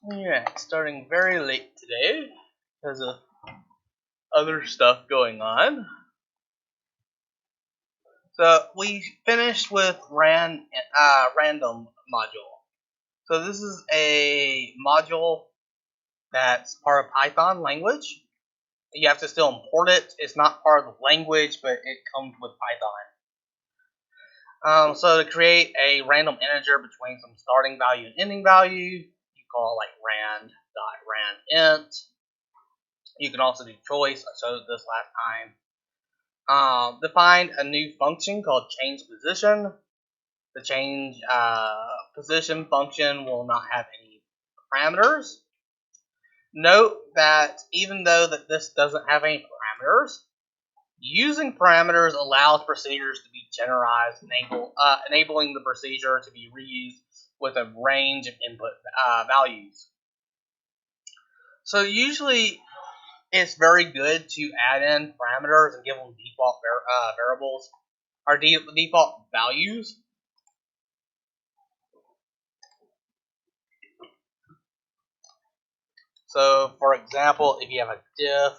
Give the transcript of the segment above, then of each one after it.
Yeah, it's starting very late today because of other stuff going on. So we finished with random module. So this is a module that's part of Python language. You have to still import it. It's not part of the language, but it comes with Python. So to create a random integer between some starting value and ending value, you call it like rand.randint. You can also do choice. I showed this last time. Define a new function called change position. The change position function will not have any parameters. Note that even though that this doesn't have any parameters, using parameters allows procedures to be generalized, enabling the procedure to be reused with a range of input values. So usually it's very good to add in parameters and give them default variables or default values. So, for example, if you have a diff,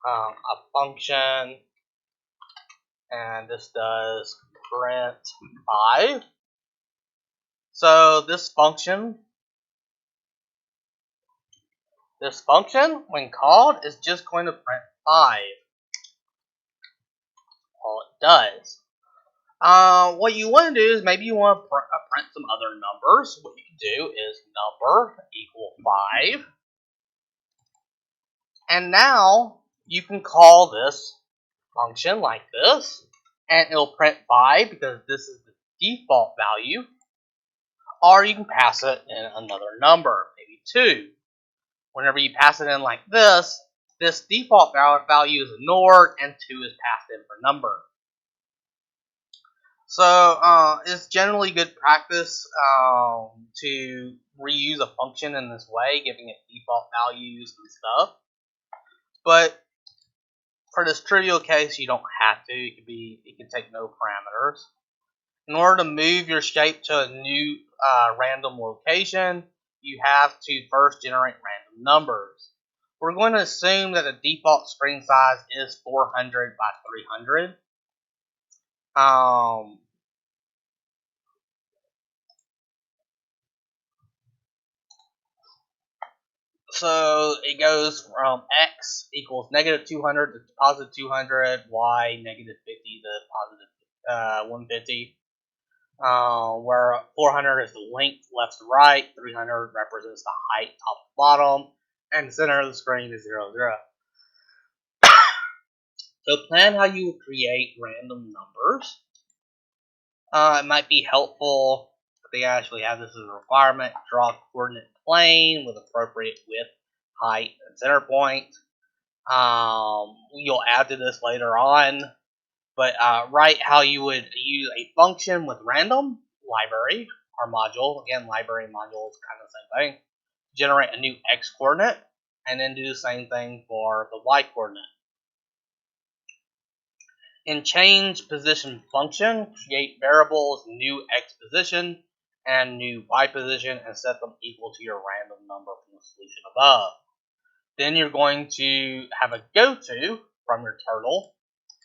a function, and this does print 5. So this function, when called, is just going to print 5. All it does. What you want to do is maybe you want to print some other numbers. What you can do is number equal 5. And now you can call this function like this, and it'll print 5 because this is the default value. Or you can pass it in another number, maybe 2. Whenever you pass it in like this default value is ignored and 2 is passed in for number. So it's generally good practice to reuse a function in this way, giving it default values and stuff. But for this trivial case, you don't have to. It can take no parameters. In order to move your shape to a new random location, you have to first generate random numbers. We're going to assume that the default string size is 400 by 300. So it goes from x equals negative 200 to positive 200, y negative 50 to positive 150. Where 400 is the length left to right, 300 represents the height top to bottom, and the center of the screen is 0, 0. So plan how you will create random numbers. It might be helpful if they actually have this as a requirement. Draw a coordinate plane with appropriate width, height, and center point. You'll add to this later on. But write how you would use a function with random library or module. Again, library and module is kind of the same thing. Generate a new x coordinate, and then do the same thing for the y coordinate. In change position function, create variables new x position and new y position and set them equal to your random number from the solution above. Then you're going to have a goto from your turtle,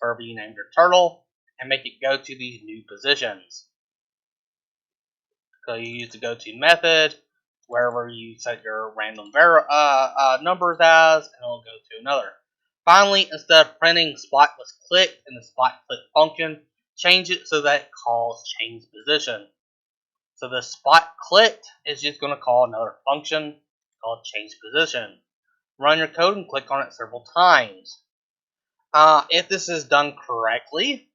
wherever you named your turtle, and make it go to these new positions. So you use the goto method wherever you set your random numbers as, and it'll go to another. Finally, instead of printing spot was clicked in the spot click function, change it so that it calls change position. So the spot clicked is just going to call another function called change position. Run your code and click on it several times. If this is done correctly,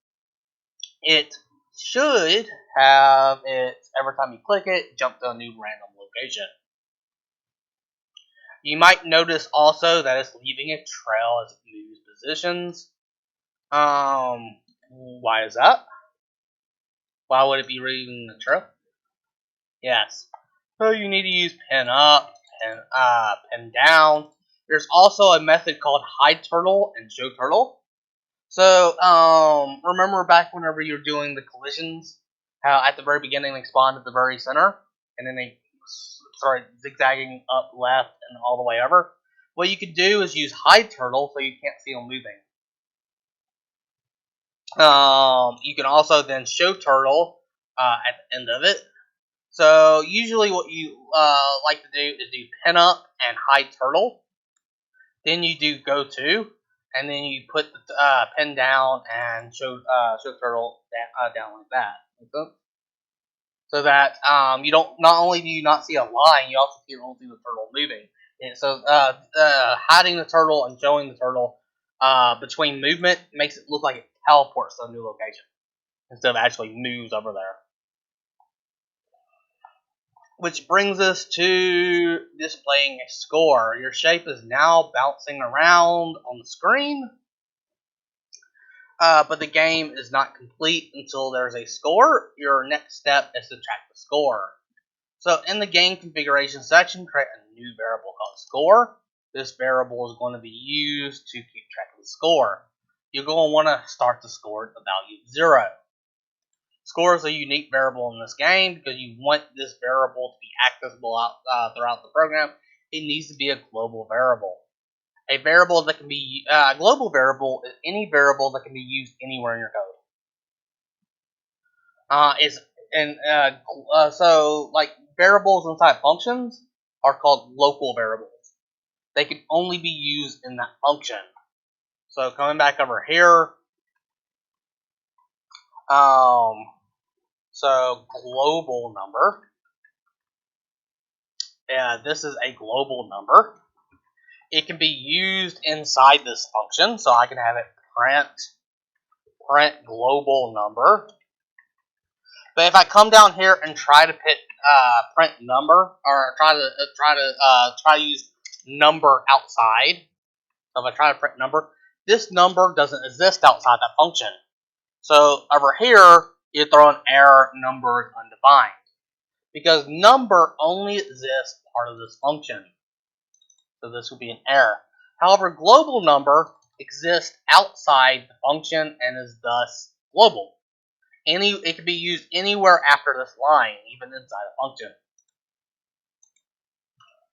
it should have it, every time you click it, jump to a new random location. You might notice also that it's leaving a trail as it moves positions. Why is that? Why would it be leaving the trail? Yes. So you need to use pin up, pin down. There's also a method called hide turtle and show turtle. So remember back whenever you were doing the collisions, how at the very beginning they spawned at the very center, and then they start zigzagging up, left, and all the way over. What you could do is use hide turtle so you can't see them moving. You can also then show turtle at the end of it. So usually what you like to do is do pin up and hide turtle. Then you do go to, and then you put the pin down and show turtle down like that. Okay? So that you don't, not only do you not see a line, you also don't see the turtle moving. And so hiding the turtle and showing the turtle between movement makes it look like it teleports to a new location instead of actually moves over there. Which brings us to displaying a score. Your shape is now bouncing around on the screen, but the game is not complete until there's a score. Your next step is to track the score. So in the game configuration section, create a new variable called score. This variable is going to be used to keep track of the score. You're going to want to start the score at the value of 0. Score is a unique variable in this game because you want this variable to be accessible throughout the program. It needs to be a global variable. A variable that can be a global variable is any variable that can be used anywhere in your code. So like variables inside functions are called local variables. They can only be used in that function. So coming back over here, so global number. This is a global number. It can be used inside this function, so I can have it print global number. But if I come down here and try to print number, or try to use number outside, so if I try to print number, this number doesn't exist outside that function. So over here, you throw an error, number is undefined, because number only exists part of this function. So this would be an error. However, global number exists outside the function and is thus global. It can be used anywhere after this line, even inside a function.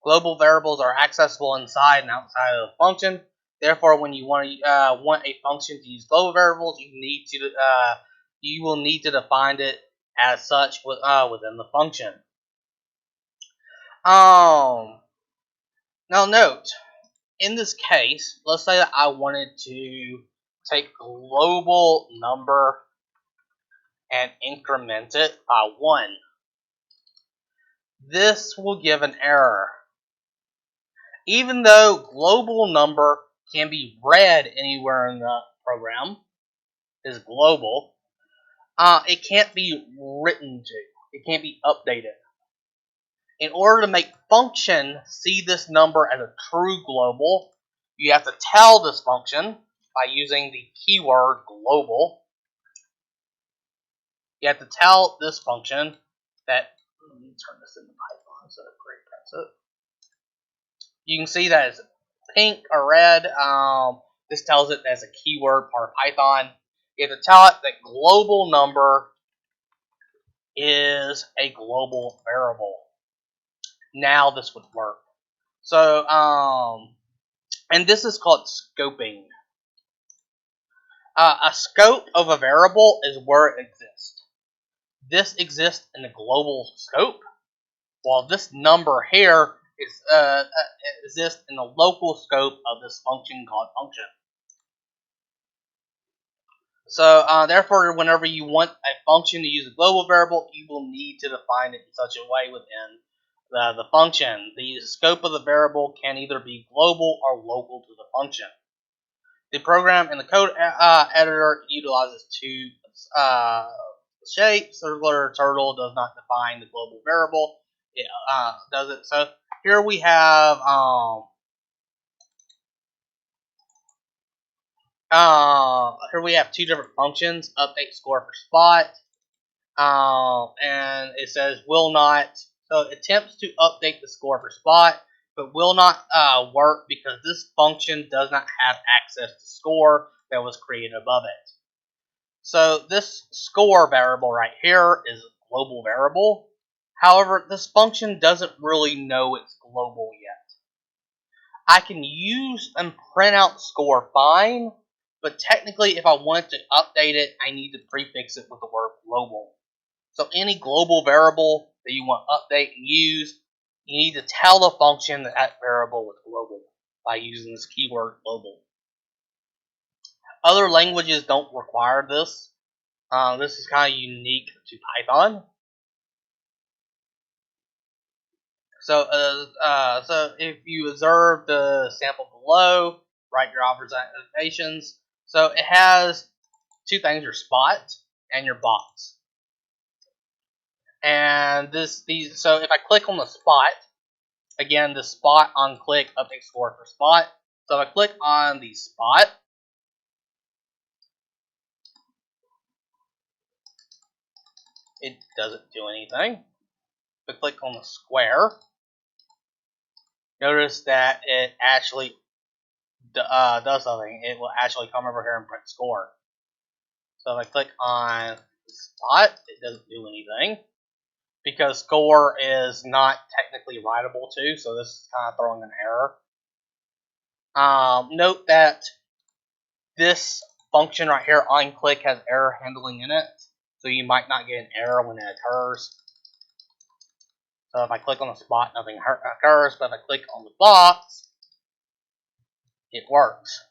Global variables are accessible inside and outside of the function. Therefore, when you want a function to use global variables, you will need to define it as such within the function. Now note, in this case, let's say that I wanted to take global number and increment it by 1. This will give an error. Even though global number can be read anywhere in the program, is global, it can't be written to. It can't be updated. In order to make function see this number as a true global, you have to tell this function by using the keyword global. You have to tell this function that, let me turn this into Python so it prints it. You can see that it's pink or red. This tells it as a keyword part of Python. You have to tell it that global number is a global variable. Now this would work. So, and this is called scoping. A scope of a variable is where it exists. This exists in the global scope, while this number here exists in the local scope of this function called function. So, therefore, whenever you want a function to use a global variable, you will need to define it in such a way within the function. The scope of the variable can either be global or local to the function. The program in the code editor utilizes two shapes. Circular turtle does not define the global variable. It does it. So here we have two different functions: update score for spot, and it says will not. So it attempts to update the score for spot, but will not work because this function does not have access to score that was created above it. So this score variable right here is a global variable. However, this function doesn't really know it's global yet. I can use and print out score fine, but technically if I want to update it, I need to prefix it with the word global. So any global variable that you want to update and use, you need to tell the function that that variable is global by using this keyword global. Other languages don't require this. This is kind of unique to Python. So if you observe the sample below, write your observations. So it has two things: your spot and your box. And so if I click on the spot, again, the spot on click update score for spot. So if I click on the spot, it doesn't do anything. If I click on the square, notice that it actually does something. It will actually come over here and print score. So if I click on the spot, it doesn't do anything because score is not technically writable to, so this is kind of throwing an error. Note that this function right here on click has error handling in it, so you might not get an error when it occurs. So if I click on the spot, nothing occurs, but if I click on the box, it works.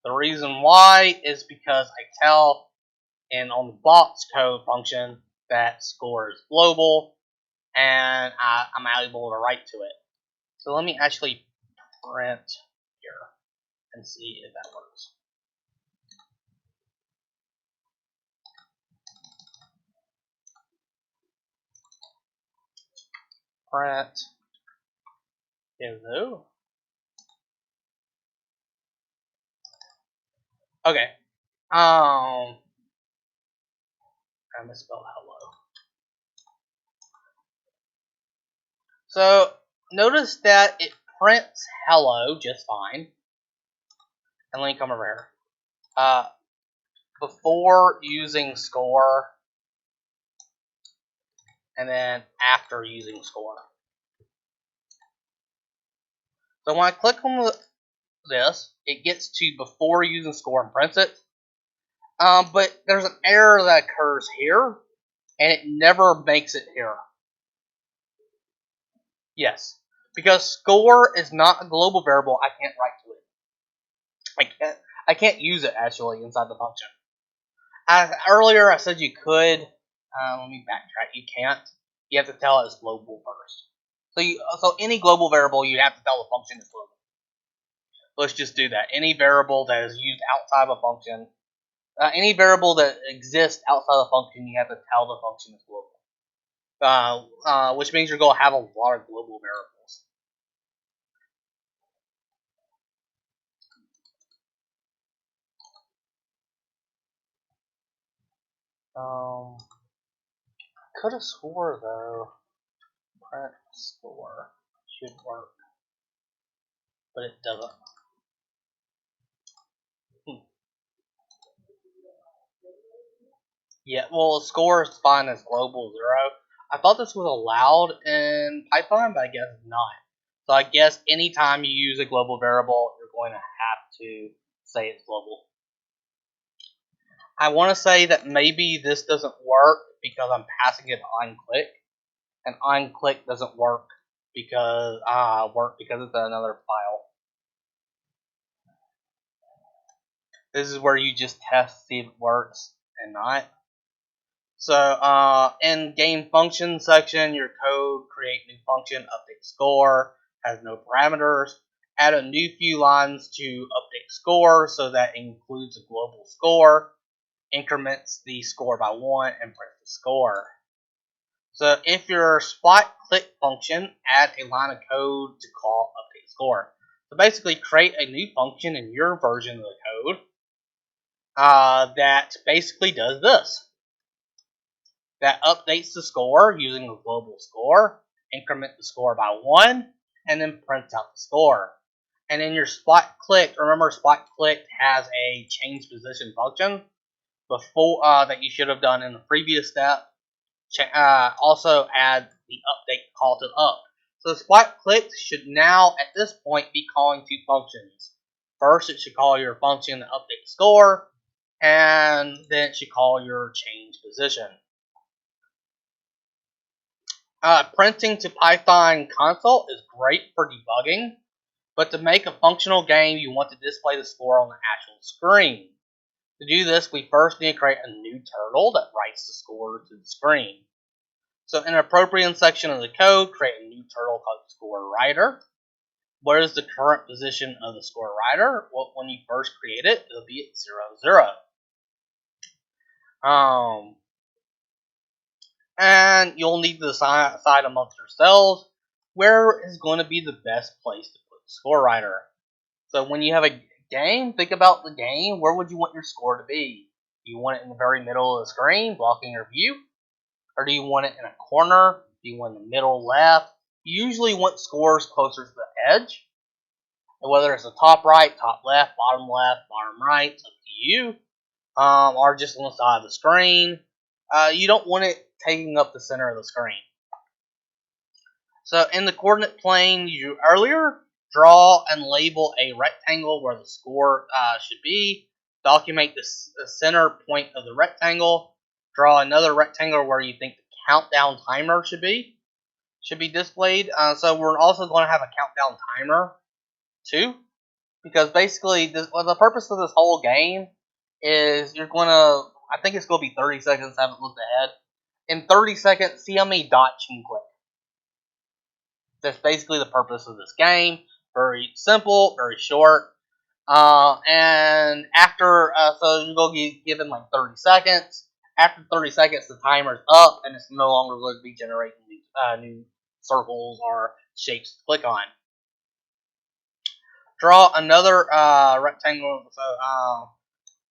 The reason why is because I tell on the box code function that score is global, and I'm able to write to it. So let me actually print here and see if that works. Print hello. Okay. I misspelled hello. So notice that it prints hello just fine. And let me come over here. Before using score, and then after using score. So when I click on this, it gets to before using score and prints it. But there's an error that occurs here, and it never makes it here. Yes, because score is not a global variable, I can't write to it. I can't use it actually inside the function. Earlier I said you could. Let me backtrack. You can't. You have to tell it as global first. So any global variable, you have to tell the function is global. Let's just do that. Any variable that is used outside of a function, any variable that exists outside of a function, you have to tell the function is global. Which means you're going to have a lot of global variables. Could have swore though, print score should work, but it doesn't. Yeah, well, score is fine as global 0. I thought this was allowed in Python, but I guess not. So I guess anytime you use a global variable, you're going to have to say it's global. I want to say that maybe this doesn't work because I'm passing it on click, and on click doesn't work because it's another file. This is where you just test, see if it works and not. So in game function section, your code, create new function, update score, has no parameters. Add a new few lines to update score so that includes a global score, increments the score by 1, and print the score. So if your spot click function, add a line of code to call update score. So basically create a new function in your version of the code that basically does this. That updates the score using a global score, increment the score by 1, and then prints out the score. And in your spot click, remember spot click has a change position function before that you should have done in the previous step. also add the update call to up. So the spot clicks should now, at this point, be calling two functions. First, it should call your function to update score, and then it should call your change position. Printing to Python console is great for debugging, but to make a functional game, you want to display the score on the actual screen. To do this, we first need to create a new turtle that writes the score to the screen. So in an appropriate section of the code, create a new turtle called score writer. What is the current position of the score writer? Well, when you first create it, it'll be at 0, 0. And you'll need to decide amongst yourselves where is going to be the best place to put the score writer. So when you have a game, think about the game. Where would you want your score to be? Do you want it in the very middle of the screen, blocking your view? Or do you want it in a corner? Do you want it in the middle left? You usually want scores closer to the edge. And whether it's the top right, top left, bottom right, it's up to you. Or just on the side of the screen. You don't want it taking up the center of the screen. So in the coordinate plane you earlier, draw and label a rectangle where the score should be. Document the center point of the rectangle. Draw another rectangle where you think the countdown timer should be displayed. So we're also going to have a countdown timer too, because basically the purpose of this whole game is you're going to, I think it's going to be 30 seconds, I haven't looked ahead. In 30 seconds, see how many dots you can click. That's basically the purpose of this game. Very simple, very short. And after, so you're going to be given like 30 seconds. After 30 seconds, the timer's up, and it's no longer going to be generating new circles or shapes to click on. Draw another rectangle. So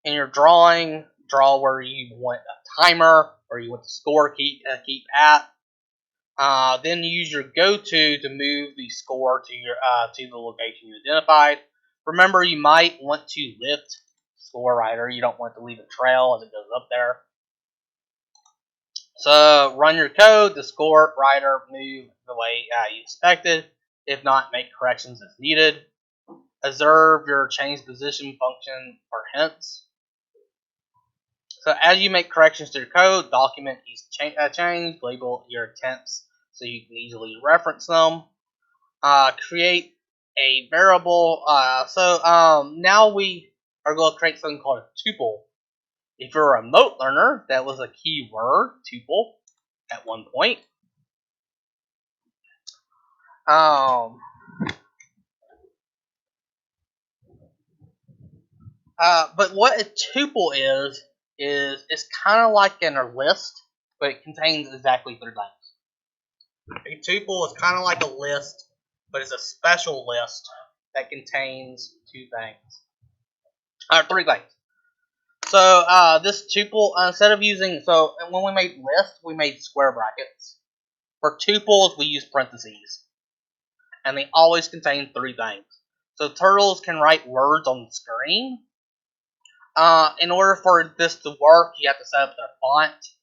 in your drawing, draw where you want a timer, or you want the score keep at. Then use your go-to to move the score to the location you identified. Remember, you might want to lift score writer. You don't want to leave a trail as it goes up there. So run your code. The score writer move the way you expected. If not, make corrections as needed. Observe your change position function for hints. So as you make corrections to your code, document each change, label your attempts so you can easily reference them. Create a variable. Now we are going to create something called a tuple. If you're a remote learner, that was a key word, tuple, at one point. But what a tuple is it's kind of like a list, but it contains exactly 3 things. A tuple is kind of like a list, but it's a special list that contains 2 things. 3 things. So this tuple, instead of using, so when we made lists, we made square brackets. For tuples, we use parentheses. And they always contain 3 things. So turtles can write words on the screen. In order for this to work, you have to set up their font.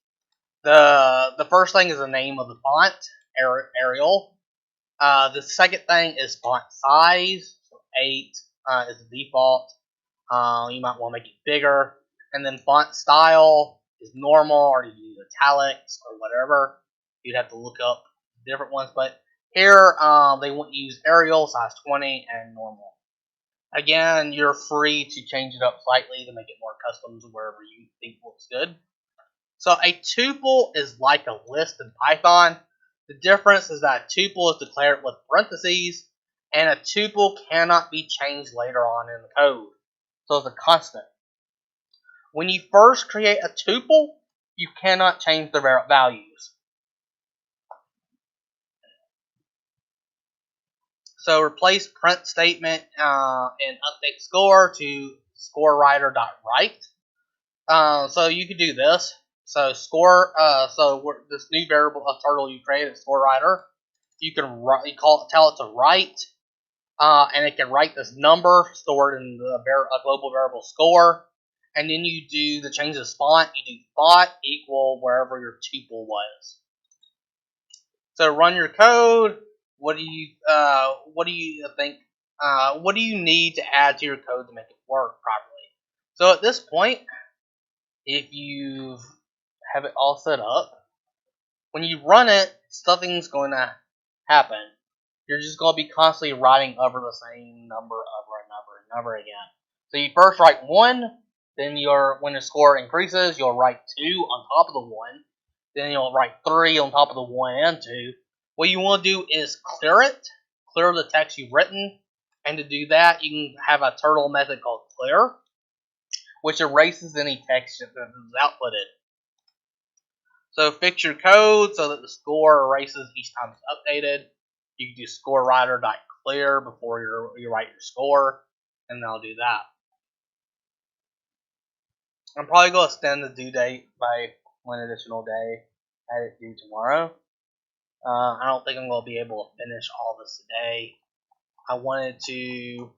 The first thing is the name of the font, Arial. The second thing is font size, so 8 is the default. You might want to make it bigger. And then font style is normal, or you use italics or whatever. You'd have to look up different ones, but here they want to use Arial, size 20, and normal. Again, you're free to change it up slightly to make it more custom to wherever you think looks good. So a tuple is like a list in Python. The difference is that a tuple is declared with parentheses, and a tuple cannot be changed later on in the code. So it's a constant. When you first create a tuple, you cannot change the values. So replace print statement and update score to scorewriter.write. So you could do this. So this new variable turtle you created, scorewriter, you can tell it to write, and it can write this number stored in a global variable score, and then you do the change of spot. You do spot equal wherever your tuple was. So run your code. What do you think? What do you need to add to your code to make it work properly? So at this point, if you have it all set up, when you run it, something's going to happen. You're just going to be constantly writing over the same number over and over and over again. So you first write 1, then when the score increases, you'll write 2 on top of the 1, then you'll write 3 on top of the 1 and 2. What you want to do is clear the text you've written, and to do that, you can have a turtle method called clear, which erases any text that is outputted. So fix your code so that the score erases each time it's updated. You can do scorewriter.clear before you write your score, and that'll do that. I'm probably going to extend the due date by 1 additional day. Have it due tomorrow. I don't think I'm going to be able to finish all this today. I wanted to.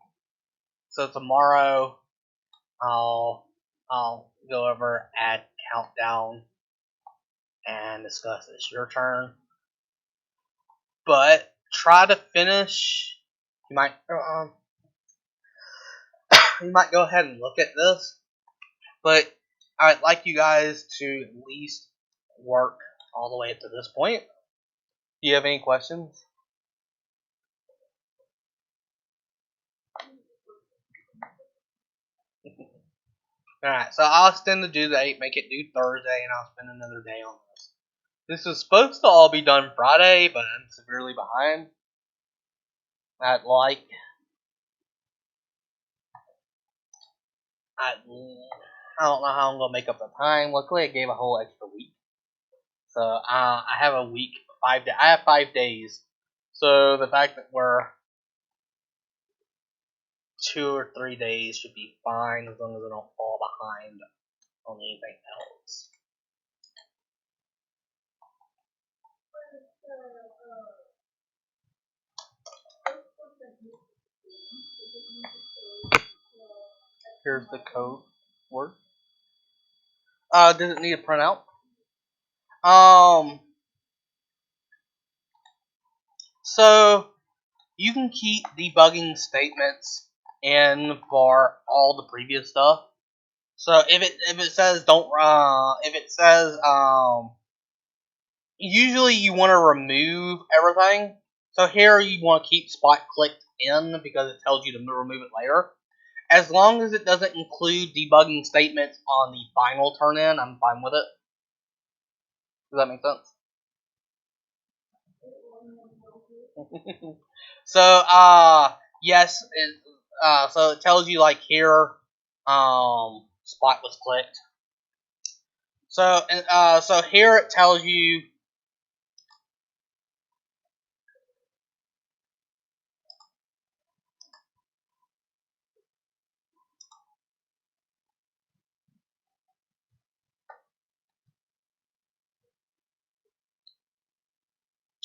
So tomorrow, I'll go over add countdown and discuss it's your turn. But try to finish. You might go ahead and look at this, but I'd like you guys to at least work all the way up to this point. Do you have any questions? Alright, so I'll extend the due date, make it due Thursday, and I'll spend another day on this. This is supposed to all be done Friday, but I'm severely behind. I don't know how I'm going to make up the time. Luckily, I gave a whole extra week. So I have a week, 5 days. I have 5 days. So the fact that we're 2 or 3 days should be fine as long as I don't fall behind on anything else. Here's the code word. Does it need a printout? So you can keep debugging statements in for all the previous stuff. So if it says usually you want to remove everything. So here you want to keep spot clicked in because it tells you to remove it later. As long as it doesn't include debugging statements on the final turn in, I'm fine with it. Does that make sense? So yes, so it tells you like here, spot was clicked. So here it tells you.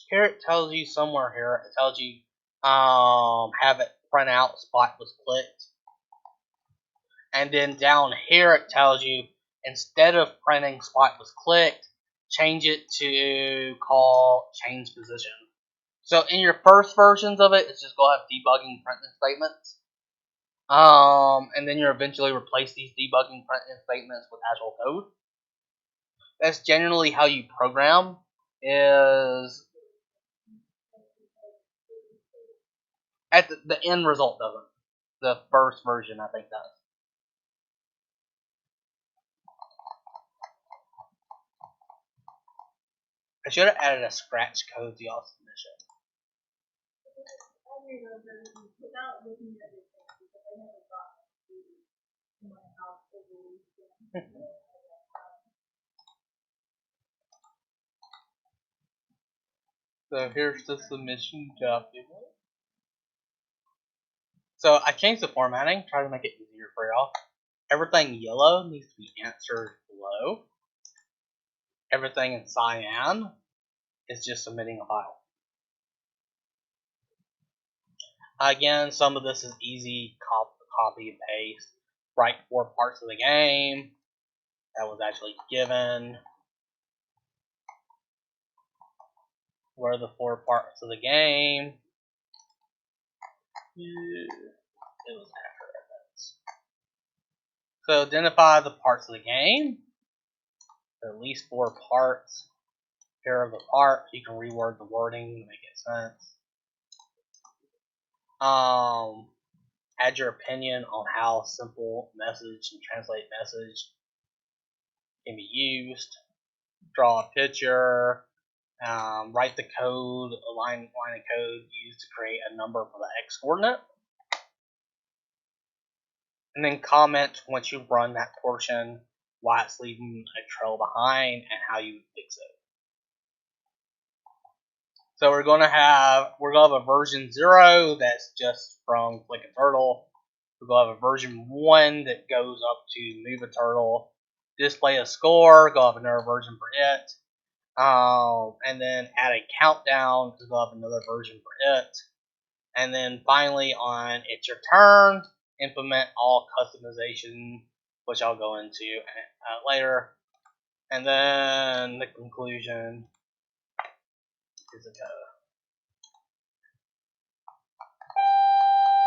Here it tells you somewhere here. It tells you have it print out spot was clicked, and then down here it tells you instead of printing spot was clicked, change it to call change position. So in your first versions of it, it's just going to have debugging printing statements. And then you eventually replace these debugging printing statements with actual code. That's generally how you program. Is at the end result doesn't. The first version, I think, does. I should have added a scratch code to y'all's submission. So here's the submission document. So I changed the formatting, try to make it easier for y'all. Everything yellow needs to be answered below. Everything in cyan is just submitting a file. Again, some of this is easy copy and paste. write 4 parts of the game that was actually given. What are the 4 parts of the game? It was after events. So identify the parts of the game. At least 4 parts. Pair of the parts. You can reword the wording to make it sense. Add your opinion on how simple message and translate message can be used. Draw a picture. Write the code, a line of code used to create a number for the x coordinate. And then comment once you've run that portion why it's leaving a trail behind and how you fix it. So we're gonna have a version 0 that's just from Click a Turtle. We're gonna have a version 1 that goes up to Move a Turtle, display a score. Go have another version for it. And then add a countdown to go have another version for it. And then finally on It's Your Turn, implement all customization, which I'll go into later. And then the conclusion is the code.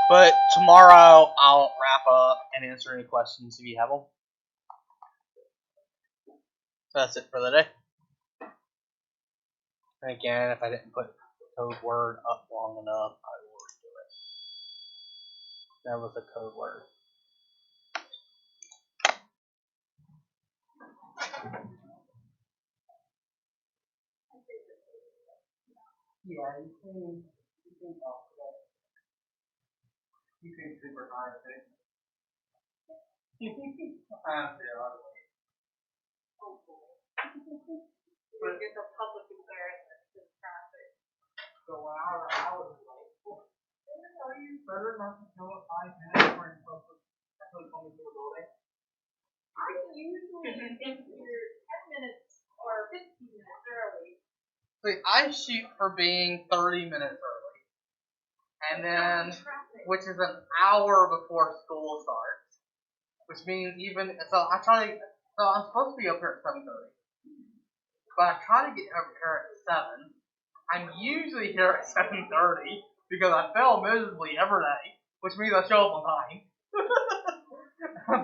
But tomorrow I'll wrap up and answer any questions if you have them. So that's it for the day. And again, if I didn't put code word up long enough, I will redo it. That was a code word. Yeah, you can talk about it. You can super high too. I'm But it's a public embarrassment to the traffic. So when I was like, are you better not to show up 5 minutes before you're supposed to actually come into the building? I usually think you're 10 minutes or 15 minutes early. See, I shoot for being 30 minutes early. And then, which is an hour before school starts. Which means so I'm supposed to be up here at 7:30. But I try to get over here at 7. I'm usually here at 7:30 because I fail miserably every day, which means I show up on time.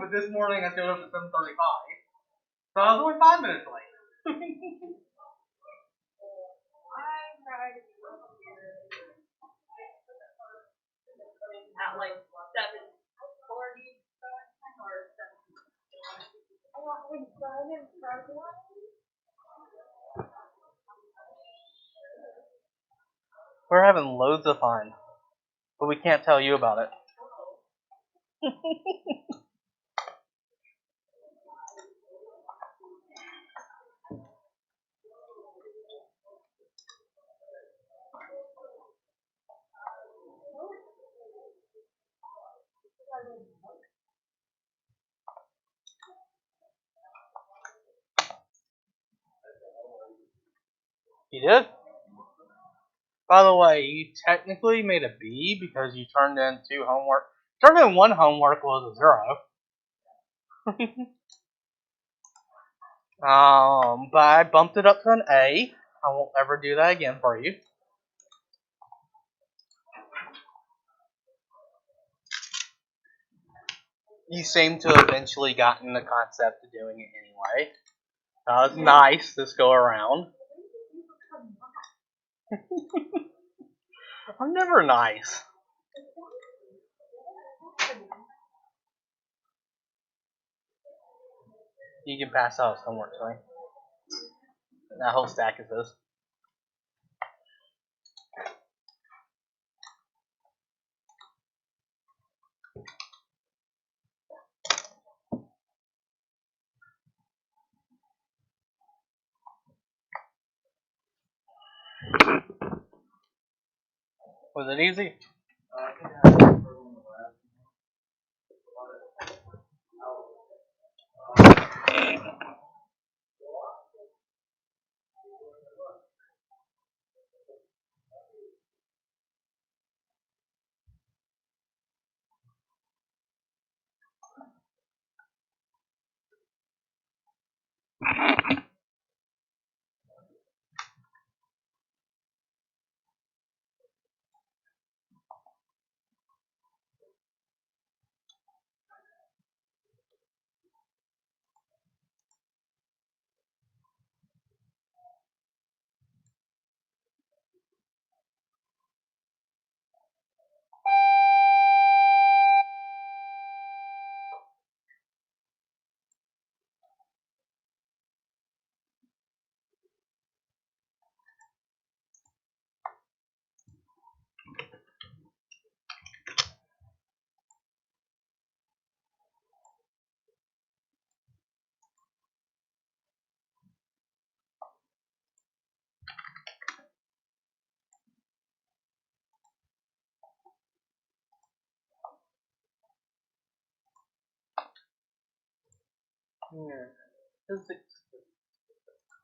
But this morning I showed up at 7:35, so I was only 5 minutes late. I try to be here at like 7:40 or 7. We're having loads of fun, but we can't tell you about it. You did? By the way, you technically made a B because you turned in 2 homework. Turned in 1 homework was a 0. But I bumped it up to an A. I won't ever do that again for you. You seem to have eventually gotten the concept of doing it anyway. That was nice this go around. I'm never nice. You can pass out homework to me. That whole stack is this. Was it easy? Yeah. Physics.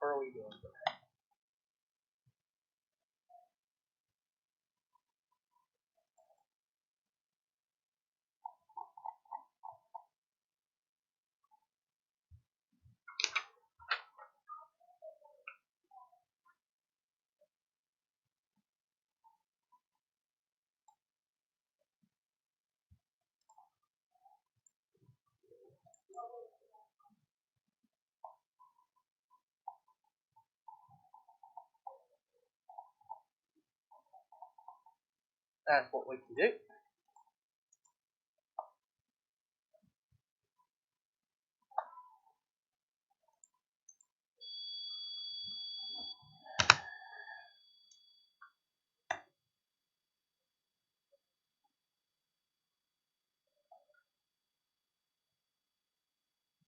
What are we doing today? That's what we can do.